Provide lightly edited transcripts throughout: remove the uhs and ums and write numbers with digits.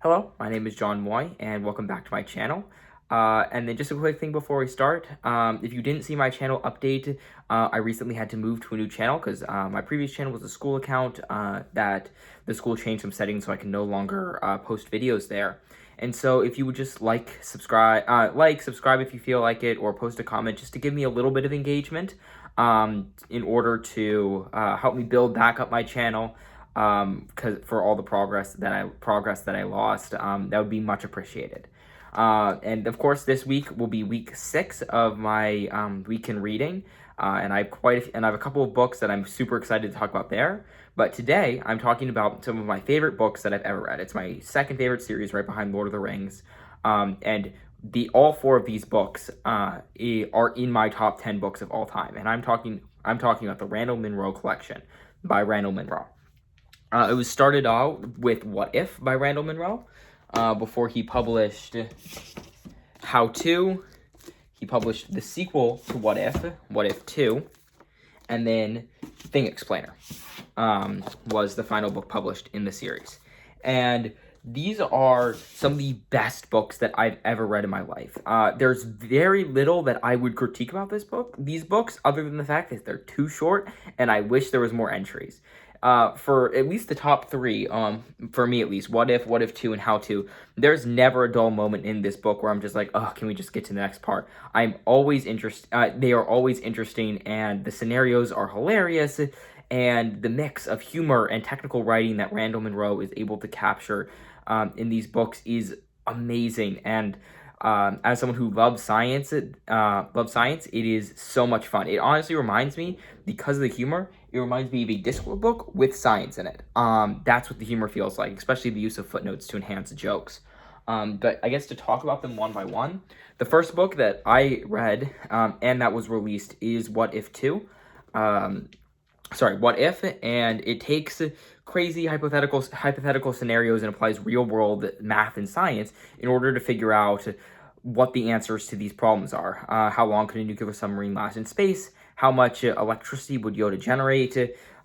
Hello, my name is John Moy, and welcome back to my channel. And then just a quick thing before we start, if you didn't see my channel update, I recently had to move to a new channel because my previous channel was a school account that the school changed some settings so I can no longer post videos there. And so if you would just subscribe if you feel like it, or post a comment just to give me a little bit of engagement in order to help me build back up my channel. Because for all the progress that I lost, that would be much appreciated. And of course, this week will be week 6 of my week in reading, and I have a couple of books that I'm super excited to talk about there. But today, I'm talking about some of my favorite books that I've ever read. It's my second favorite series, right behind Lord of the Rings, and all 4 of these books are in my top 10 books of all time. And I'm talking about the Randall Monroe collection by Randall Monroe. It was started out with What If by Randall Monroe, before he published How To. He published the sequel to What If 2, and then Thing Explainer was the final book published in the series. And these are some of the best books that I've ever read in my life. There's very little that I would critique about these books, other than the fact that they're too short, and I wish there was more entries. For at least the top 3, for me at least, What If 2, and How To, there's never a dull moment in this book where I'm just like, oh, can we just get to the next part? I'm always they are always interesting, and the scenarios are hilarious, and the mix of humor and technical writing that Randall Monroe is able to capture in these books is amazing. And as someone who loves science, it is so much fun. It honestly reminds me, because of the humor, it reminds me of a Discworld book with science in it. That's what the humor feels like, especially the use of footnotes to enhance jokes. But I guess to talk about them one by one, the first book that I read and that was released is What If 2. What If, and it takes crazy hypothetical scenarios and applies real-world math and science in order to figure out what the answers to these problems are. How long could a nuclear submarine last in space? How much electricity would Yoda generate?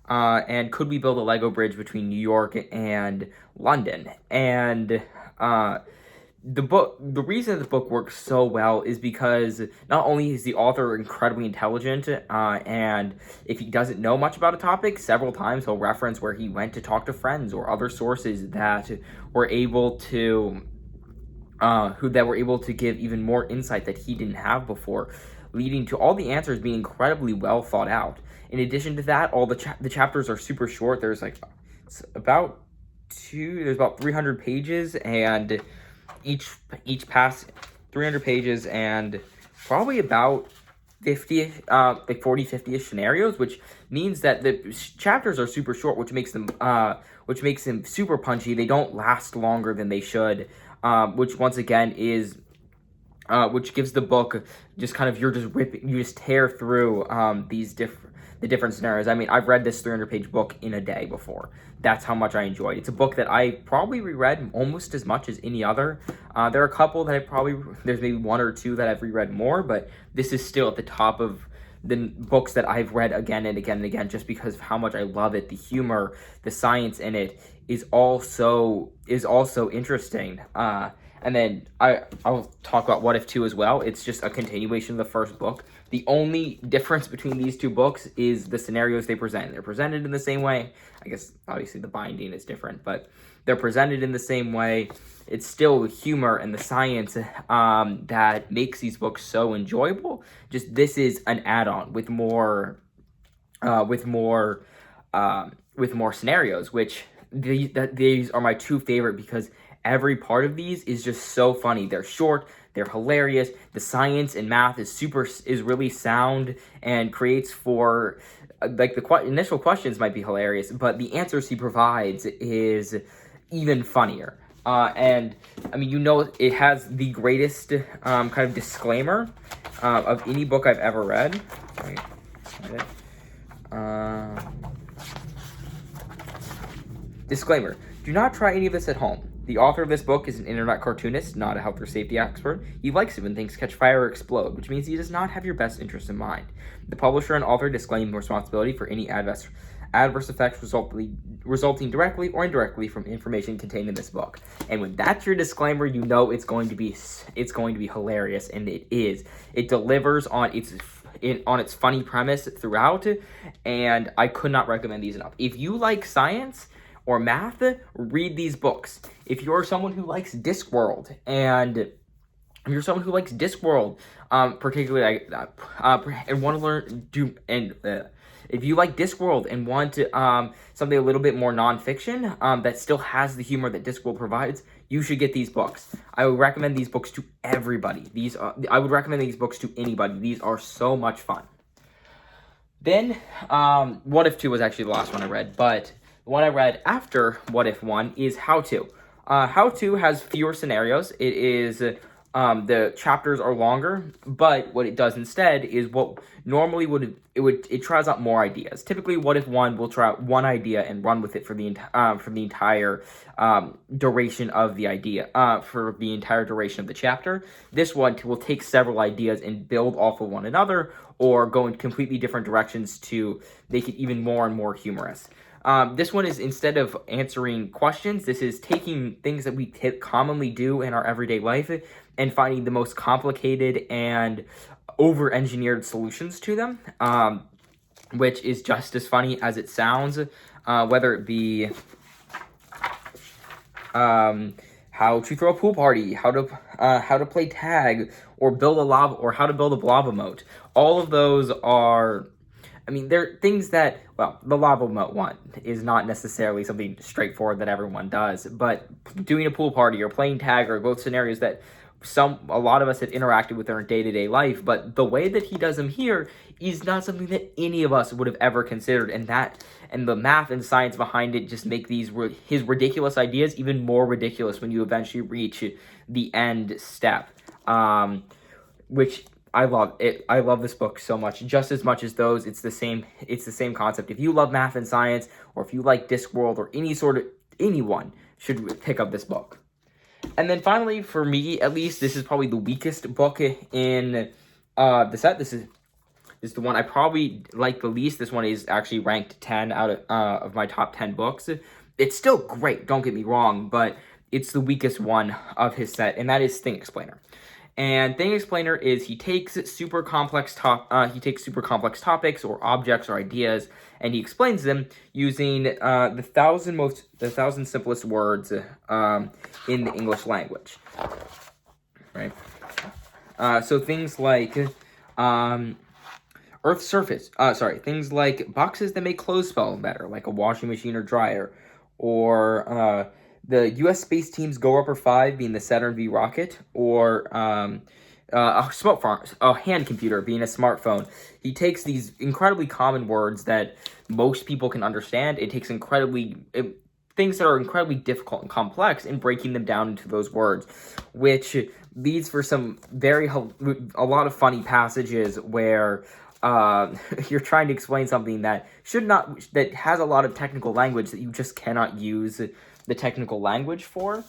And could we build a Lego bridge between New York and London? And the reason the book works so well is because not only is the author incredibly intelligent, and if he doesn't know much about a topic, several times he'll reference where he went to talk to friends or other sources that were able to give even more insight that he didn't have before, leading to all the answers being incredibly well thought out. In addition to that, all the chapters are super short. There's about 300 pages, and each 300 pages, and probably about 40-50ish scenarios, which means that the chapters are super short, which makes them super punchy. They don't last longer than they should, which once again is which gives the book just kind of, you just tear through the different scenarios. I mean, I've read this 300-page book in a day before. That's how much I enjoyed. It's a book that I probably reread almost as much as any other. There are a couple that there's maybe 1 or 2 that I've reread more, but this is still at the top of the books that I've read again and again and again, just because of how much I love it. The humor, the science in it is also interesting. And then I'll talk about What If 2 as well. It's just a continuation of the first book. The only difference between these 2 books is the scenarios they present. They're presented in the same way. I guess, obviously, the binding is different, but they're presented in the same way. It's still the humor and the science that makes these books so enjoyable. Just this is an add-on with more scenarios, which these are my 2 favorite because every part of these is just so funny. They're short, they're hilarious. The science and math is really sound and creates for, the initial questions might be hilarious, but the answers he provides is even funnier. And I mean, it has the greatest kind of disclaimer of any book I've ever read. Disclaimer: do not try any of this at home. The author of this book is an internet cartoonist, not a health or safety expert. He likes it when things catch fire or explode, which means he does not have your best interest in mind. The publisher and author disclaim responsibility for any adverse adverse effects resulting directly or indirectly from information contained in this book. And when that's your disclaimer, you know it's going to be hilarious, and it is. It delivers on its funny premise throughout, and I could not recommend these enough. If you like science or math, read these books. If you're someone who likes Discworld particularly, and want to if you like Discworld and want something a little bit more nonfiction that still has the humor that Discworld provides, you should get these books. I would recommend these books to everybody. I would recommend these books to anybody. These are so much fun. Then, What If 2 was actually the last one I read, but the one I read after What If 1 is How To. How To has fewer scenarios. It is, the chapters are longer, but what it does instead is what normally it tries out more ideas. Typically, What If 1 will try out one idea and run with it for the entire duration of the idea, for the entire duration of the chapter. This one will take several ideas and build off of one another, or go in completely different directions to make it even more and more humorous. This one is, instead of answering questions, this is taking things that we commonly do in our everyday life and finding the most complicated and over-engineered solutions to them, which is just as funny as it sounds, whether it be how to throw a pool party, how to play tag, or how to build a blob emote. All of those are, they're things that, the lava emote one is not necessarily something straightforward that everyone does, but doing a pool party or playing tag are both scenarios that a lot of us have interacted with in our day-to-day life, but the way that he does them here is not something that any of us would have ever considered, and the math and science behind it just make his ridiculous ideas even more ridiculous when you eventually reach the end step, which I love it. I love this book so much, just as much as those. It's the same concept. If you love math and science, or if you like Discworld, or anyone should pick up this book. And then finally, for me at least, this is probably the weakest book in the set. This is the one I probably like the least. This one is actually ranked 10 out of my top 10 books. It's still great, don't get me wrong, but it's the weakest one of his set, and that is Thing Explainer. And Thing Explainer is he takes super complex topics or objects or ideas, and he explains them using the 1,000 simplest words in the English language. Right. So things like Earth's surface. Things like boxes that make clothes smell better, like a washing machine or dryer, or the U.S. space team's Go-Upper 5 being the Saturn V rocket, or a hand computer being a smartphone. He takes these incredibly common words that most people can understand. It takes things that are incredibly difficult and complex and breaking them down into those words, which leads for a lot of funny passages where you're trying to explain something that has a lot of technical language that you just cannot use the technical language for.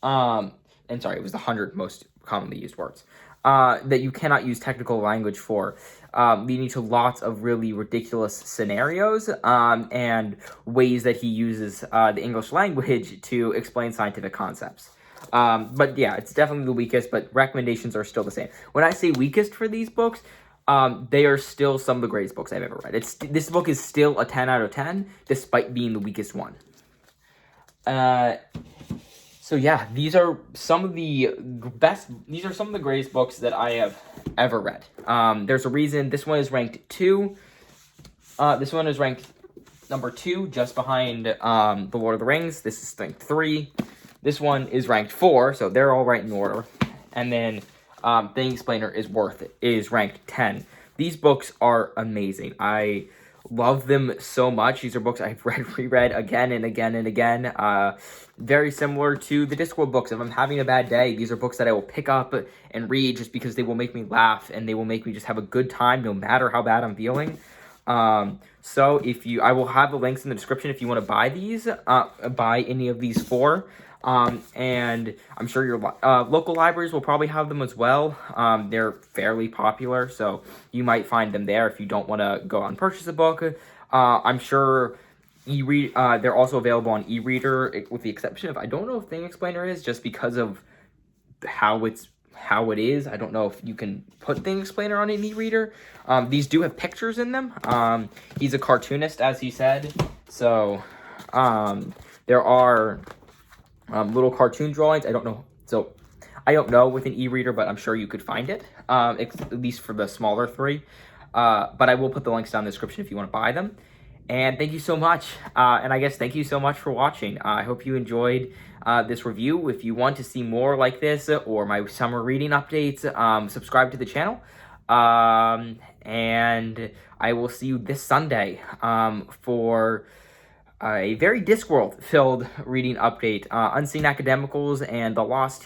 It was the 100 most commonly used words that you cannot use technical language for, leading to lots of really ridiculous scenarios and ways that he uses the English language to explain scientific concepts. But yeah, it's definitely the weakest, but recommendations are still the same. When I say weakest for these books, they are still some of the greatest books I've ever read. This book is still a 10 out of 10, despite being the weakest one. So yeah, these are some of the greatest books that I have ever read. There's a reason this one is ranked 2. This one is ranked number 2, just behind The Lord of the Rings. This is ranked 3. This one is ranked 4, so they're all right in order. And then Thing Explainer is ranked 10. These books are amazing. I love them so much. These are books I've reread again and again and again. Very similar to the Discworld books. If I'm having a bad day, these are books that I will pick up and read just because they will make me laugh and they will make me just have a good time no matter how bad I'm feeling. So I will have the links in the description if you want to buy any of these 4. And I'm sure your local libraries will probably have them as well. They're fairly popular, so you might find them there if you don't want to go out and purchase a book. I'm sure they're also available on e-reader, with the exception of, I don't know if Thing Explainer is, just because of how it is. I don't know if you can put Thing Explainer on an e-reader. These do have pictures in them. He's a cartoonist, as he said, so there are little cartoon drawings. I don't know with an e-reader, but I'm sure you could find it, at least for the smaller 3. But I will put the links down in the description if you want to buy them. And thank you so much. And I guess thank you so much for watching. I hope you enjoyed this review. If you want to see more like this, or my summer reading updates, subscribe to the channel. And I will see you this Sunday for a very Discworld-filled reading update. Unseen Academicals and The Last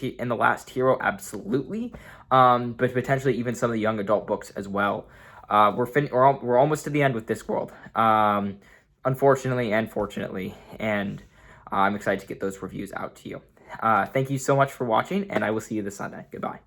Hero, absolutely. But potentially even some of the young adult books as well. We're almost to the end with Discworld, unfortunately and fortunately, and I'm excited to get those reviews out to you. Thank you so much for watching, and I will see you this Sunday. Goodbye.